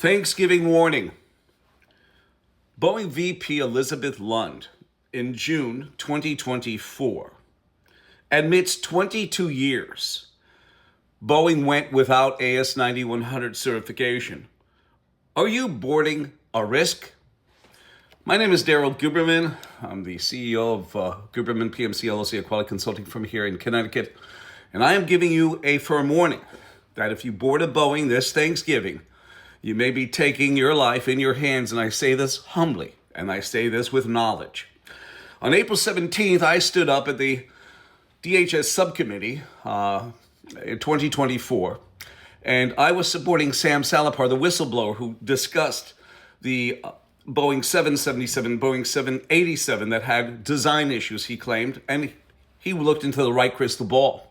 Thanksgiving warning. Boeing VP Elizabeth Lund in June 2024 admits 22 years Boeing went without AS9100 certification. Are you boarding a risk? My name is Daryl Guberman. I'm the CEO of Guberman PMC LLC, a quality consulting firm here in Connecticut. And I am giving you a firm warning that if you board a Boeing this Thanksgiving, you may be taking your life in your hands, and I say this humbly, and I say this with knowledge. On April 17th, I stood up at the DHS subcommittee in 2024, and I was supporting Sam Salapar, the whistleblower who discussed the Boeing 777, Boeing 787 that had design issues, he claimed, and he looked into the right crystal ball.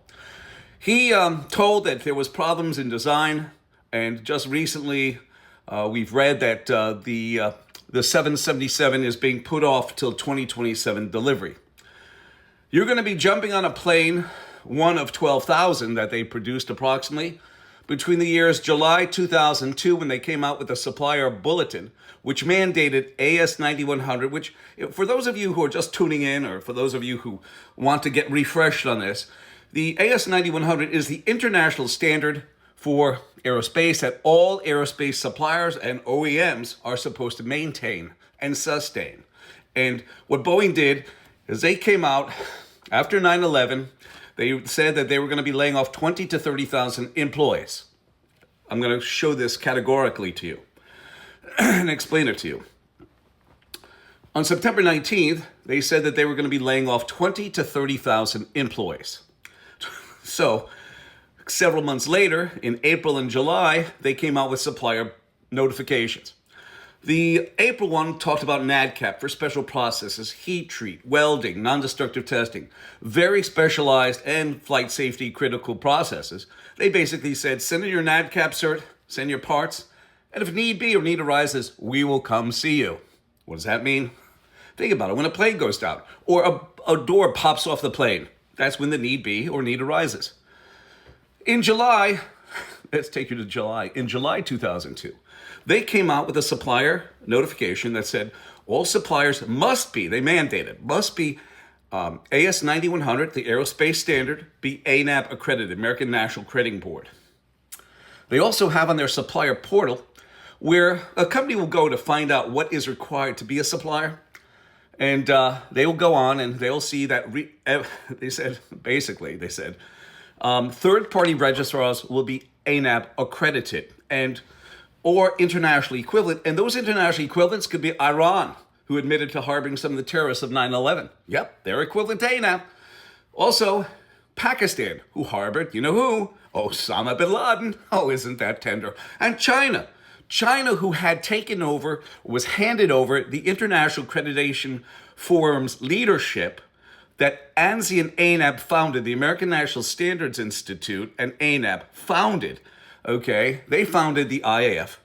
He told that there was problems in design. And just recently, we've read that the 777 is being put off till 2027 delivery. You're going to be jumping on a plane, one of 12,000 that they produced approximately, between the years July 2002, when they came out with the supplier bulletin, which mandated AS9100, which, for those of you who are just tuning in, or for those of you who want to get refreshed on this, the AS9100 is the international standard for aerospace that all aerospace suppliers and OEMs are supposed to maintain and sustain. And what Boeing did is they came out after 9/11, they said that they were going to be laying off 20 to 30,000 employees. I'm going to show this categorically to you and explain it to you. On September 19th, they said that they were going to be laying off 20 to 30,000 employees. So, several months later, in April and July, they came out with supplier notifications. The April one talked about NADCAP for special processes, heat treat, welding, non-destructive testing, very specialized and flight safety critical processes. They basically said, send in your NADCAP cert, send your parts, and if need be or need arises, we will come see you. What does that mean? Think about it. When a plane goes down or a door pops off the plane, that's when the need be or need arises. In July, let's take you to July. In July 2002, they came out with a supplier notification that said all suppliers must be, they mandated, must be AS9100, the aerospace standard, be ANAB accredited, American National Crediting Board. They also have on their supplier portal where a company will go to find out what is required to be a supplier. And they will go on and they'll see that, they said, third-party registrars will be ANAB accredited or internationally equivalent. And those international equivalents could be Iran, who admitted to harboring some of the terrorists of 9/11. Yep, they're equivalent to ANAB. Also, Pakistan, who harbored, you know who? Osama bin Laden. Oh, isn't that tender? And China, who had taken over, was handed over the International Accreditation Forum's leadership that ANSI and ANAB founded, the American National Standards Institute and ANAB founded, okay? They founded the IAF.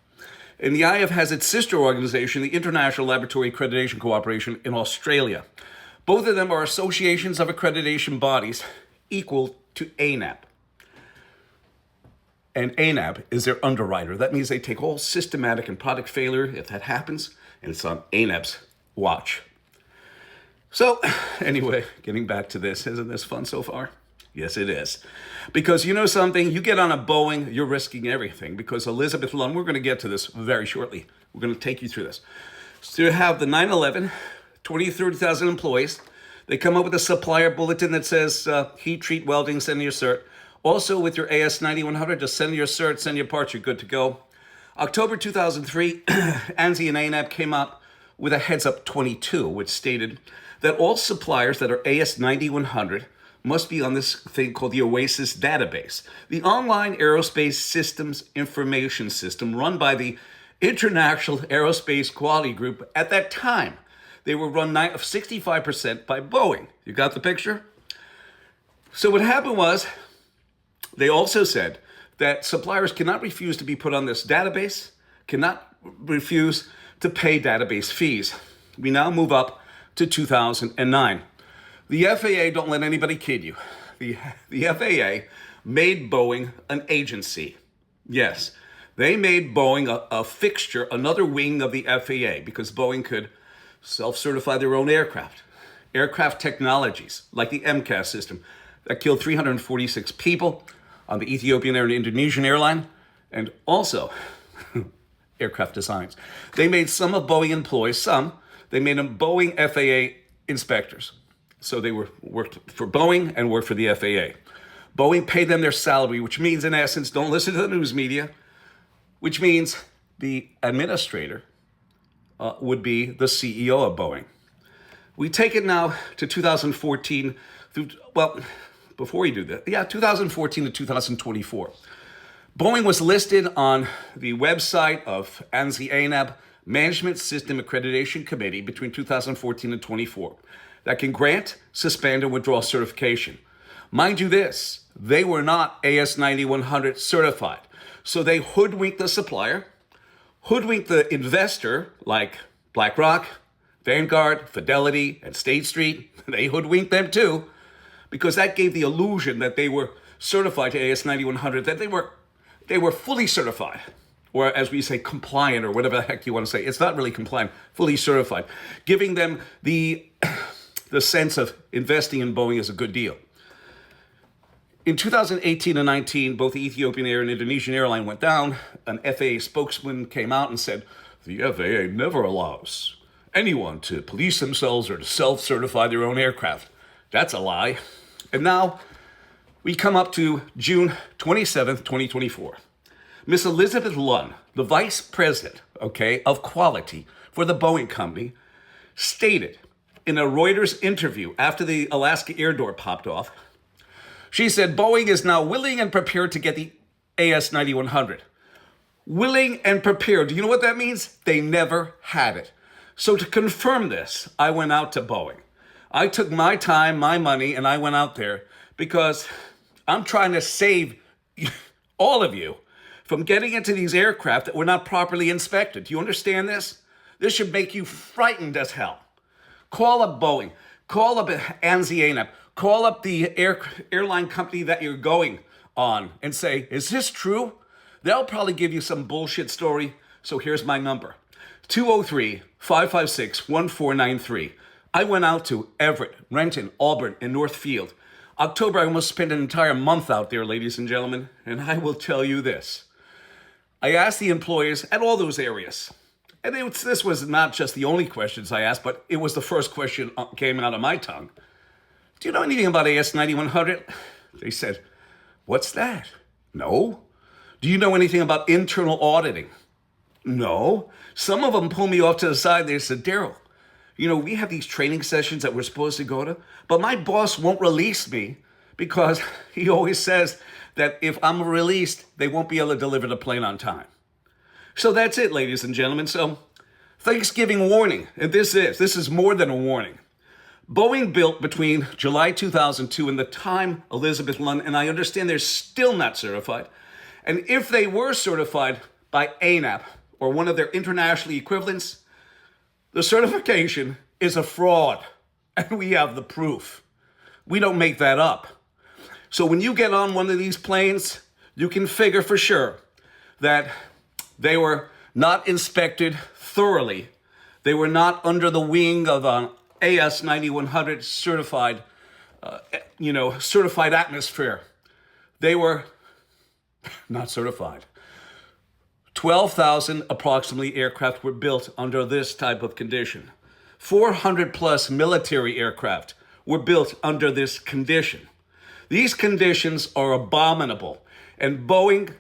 And the IAF has its sister organization, the International Laboratory Accreditation Cooperation in Australia. Both of them are associations of accreditation bodies equal to ANAB. And ANAB is their underwriter. That means they take all systematic and product failure, if that happens, and it's on ANAB's watch. So, anyway, getting back to this, isn't this fun so far? Yes, it is. Because you know something? You get on a Boeing, you're risking everything. Because Elizabeth Lund, we're going to get to this very shortly. We're going to take you through this. So you have the 9/11, 20 to 30,000 employees. They come up with a supplier bulletin that says heat treat welding, send your cert. Also, with your AS9100, just send your cert, send your parts, you're good to go. October 2003, ANSI and ANAB came up with a Heads Up 22, which stated that all suppliers that are AS9100 must be on this thing called the OASIS database, the Online Aerospace Systems Information System run by the International Aerospace Quality Group. At that time, they were run 65% by Boeing. You got the picture? So what happened was, they also said that suppliers cannot refuse to be put on this database, cannot refuse to pay database fees. We now move up to 2009. The FAA, don't let anybody kid you. The FAA made Boeing an agency. Yes, They made Boeing a fixture, another wing of the FAA, because Boeing could self-certify their own aircraft. Aircraft technologies, like the MCAS system, that killed 346 people on the Ethiopian Air and Indonesian airline, and also aircraft designs. They made some of Boeing employees, they made them Boeing FAA inspectors. So they worked for Boeing and worked for the FAA. Boeing paid them their salary, which means, in essence, don't listen to the news media, which means the administrator would be the CEO of Boeing. We take it now to 2014 through, well, before you do that, 2014 to 2024. Boeing was listed on the website of ANSI-ANAB Management System Accreditation Committee between 2014 and 24 that can grant, suspend, and withdraw certification. Mind you this, they were not AS9100 certified. So they hoodwinked the supplier, hoodwinked the investor like BlackRock, Vanguard, Fidelity, and State Street. They hoodwinked them too, because that gave the illusion that they were certified to AS9100, that they were fully certified, or as we say, compliant, or whatever the heck you want to say. It's not really compliant, fully certified, giving them the sense of investing in Boeing is a good deal. In 2018 and 19, both the Ethiopian Air and Indonesian airline went down. An FAA spokesman came out and said, the FAA never allows anyone to police themselves or to self-certify their own aircraft. That's a lie. And now we come up to June 27th, 2024. Miss Elizabeth Lund, the vice president, of quality for the Boeing company, stated in a Reuters interview after the Alaska air door popped off, she said, Boeing is now willing and prepared to get the AS9100. Willing and prepared. Do you know what that means? They never had it. So to confirm this, I went out to Boeing. I took my time, my money, and I went out there because I'm trying to save all of you from getting into these aircraft that were not properly inspected. Do you understand this? This should make you frightened as hell. Call up Boeing. Call up ANSI-ANAB. Call up the airline company that you're going on and say, is this true? They'll probably give you some bullshit story. So here's my number, 203-556-1493. I went out to Everett, Renton, Auburn, and Northfield. October, I almost spent an entire month out there, ladies and gentlemen. And I will tell you this. I asked the employees at all those areas, and this was not just the only questions I asked, but it was the first question came out of my tongue. Do you know anything about AS9100? They said, what's that? No. Do you know anything about internal auditing? No. Some of them pulled me off to the side. They said, Daryl, we have these training sessions that we're supposed to go to, but my boss won't release me because he always says that if I'm released, they won't be able to deliver the plane on time. So that's it, ladies and gentlemen. So Thanksgiving warning, and this is more than a warning. Boeing built between July 2002 and the time Elizabeth Lund, and I understand they're still not certified. And if they were certified by ANAP or one of their international equivalents, the certification is a fraud. And we have the proof. We don't make that up. So when you get on one of these planes, you can figure for sure that they were not inspected thoroughly. They were not under the wing of an AS9100 certified, certified atmosphere. They were not certified. 12,000 approximately aircraft were built under this type of condition. 400 plus military aircraft were built under this condition. These conditions are abominable. And Boeing,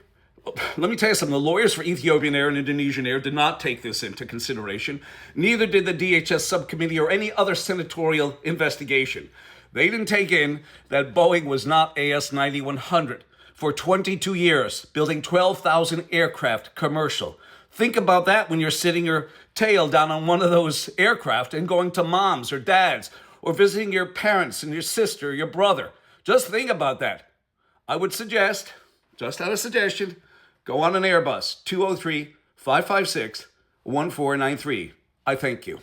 let me tell you something, the lawyers for Ethiopian Air and Indonesian Air did not take this into consideration. Neither did the DHS subcommittee or any other senatorial investigation. They didn't take in that Boeing was not AS9100 for 22 years, building 12,000 aircraft commercial. Think about that when you're sitting your tail down on one of those aircraft and going to mom's or dad's or visiting your parents and your sister or your brother. Just think about that. I would suggest, just out of suggestion, go on an Airbus, 203-556-1493. I thank you.